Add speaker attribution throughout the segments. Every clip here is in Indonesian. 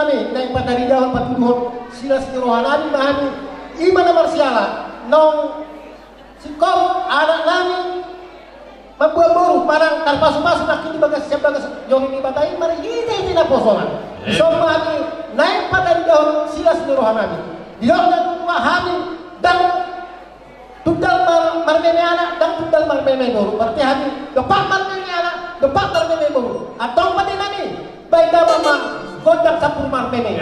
Speaker 1: nami nang pataridahan patuduhon sila si rohanami mahami ima na marsiala nong sikom anak nami magbuang-buru parang kalpaso-paso na kini bagas siya bagas yung inibatay marigita na posonan so mahami nang pataridahan sila si rohanami diyon na mahami dan tudal marmeme anak dan tudal marmeme buru berarti hami depak marmeme anak depak marmeme buru atau pati nami baik dah mama kodam sapur marmeme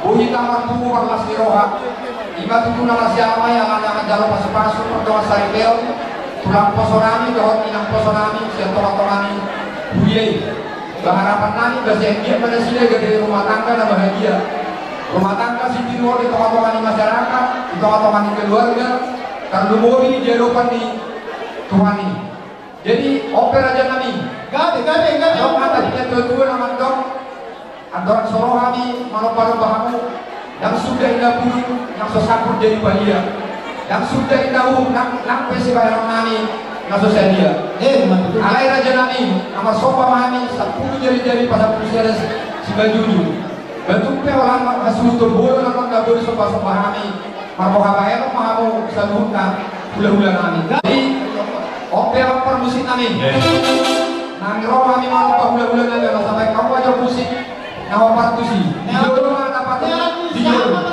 Speaker 2: bunyi tamat tubuh mas diroha iba tutuna masyama yang anak jalo pasu-pasu perdoa saribel tulang posonami dohot inang posonami siang tomat-tomani buyei berharapan nami bersedia pada sini gede rumah tangga dan bahagia rumah tangga si timur di tomat-tomani masyarakat di tomat-tomani keluarga kan lumuri di Eropa di Tuhan ini jadi oper aja nami gade
Speaker 1: gade
Speaker 2: dong tadinya tua-tua nama dong Andoran sorohami mano-mano bahamu yang sudah indah bulu yang sosapur jadi bahagia yang sudah indah nang pesi bayar nami yang sosial dia alai raja nami nama sopa mahami 10 jari-jari pada pusiares si bajuju bentuk pewalan hasil turbolo nang nggak boleh sopa-sopa nami marmo habayano mahamu saluhna hula-hula nami jadi opera permusik nami nang roh kami mau hula-hula nami sampai kamu aja musik nama partusi video mana dapat video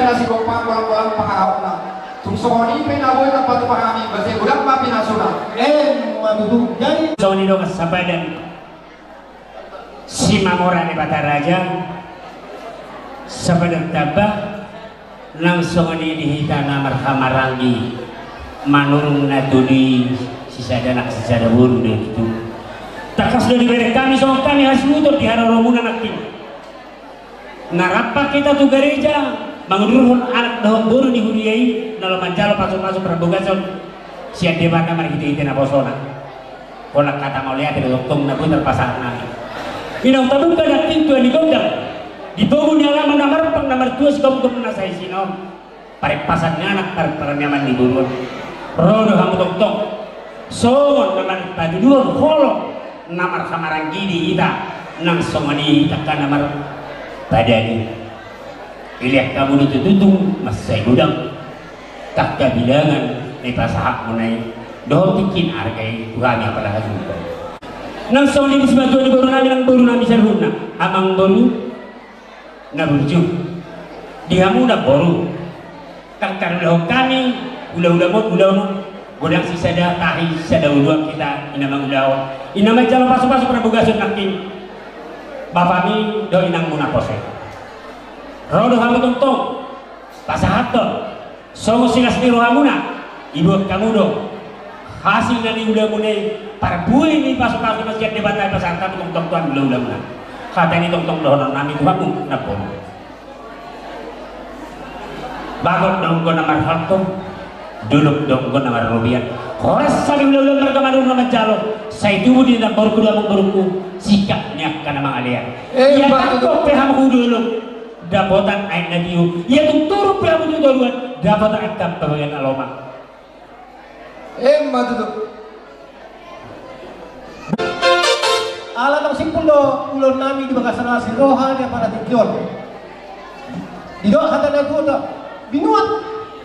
Speaker 2: nasi gopang kolam-kolam pahawak na. Tungsoni pinaboy na patupahami basi budak ma pinasuna.
Speaker 1: Madudu. Jadi
Speaker 3: Soni dong sabadan si Mamora ni Bataraja sabadan tabah langsung ini dihita namar hamarangi manurung naduni sisa danak sisa dahulu deh itu. Takas dari mereka kami sama kami harus mutur di hararomunan aktif. Narapak kita tuh gereja mangurun anak dahon buru di huriai nalo manjalo pasuk-pasuk prabogason siap debat kamar kita na posona kolak kata mau lihat itu tong na pun terpasang nami minong tabung pada pintu di gondang di bangun halaman nomor 2 si kamu na saya sinom pare pasang anak para nyaman di burun rodo hamu tong songon nomor tadi dua holok namar samarang gini kita nang songoni takkan namar badani iliak kamu ditutung mas saya gudang tak kebilangan ni pasahak munai doh tikin hargai Tuhan yang pada hasil nang soli disebatuan di baru nami sarhuna amang baru na burju dihamu na baru kang ulah kami ulah mo godang sisa dah tahi sisa dah udah kita inamang udah inamang jalan pasuk-pasuk prabogason nakin bapak mi do inang muna pose rodo hamu tong pasahaton songo sinas ni rohamuna ibu kamu dong hasil dari udah mulai para buih ni pasuk-pasuk masjid debat ay pasarta tong tuan ulah muna kata ni tong dohonon nami tuhamu napon bagot dong ko namar halto duluk dong ko namar rubian horas saling ulah merekamanun nama jalo saya tubuh di dalam baru kedua mengurungku sikapnya karena mangalian ya takut peham dulu dapotan air nadiu ya turun peham duluan dapotan akam bagian aloma
Speaker 2: Madudu.
Speaker 1: alat ang simpul do ulon nami di bagas nasi rohan ya para tikyon di do kata na ko binuat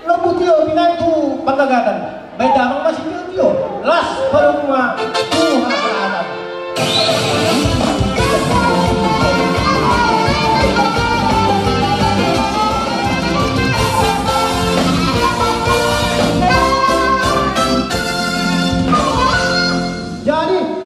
Speaker 1: no putio binay tu pagagatan bay damang masih tio las parang mga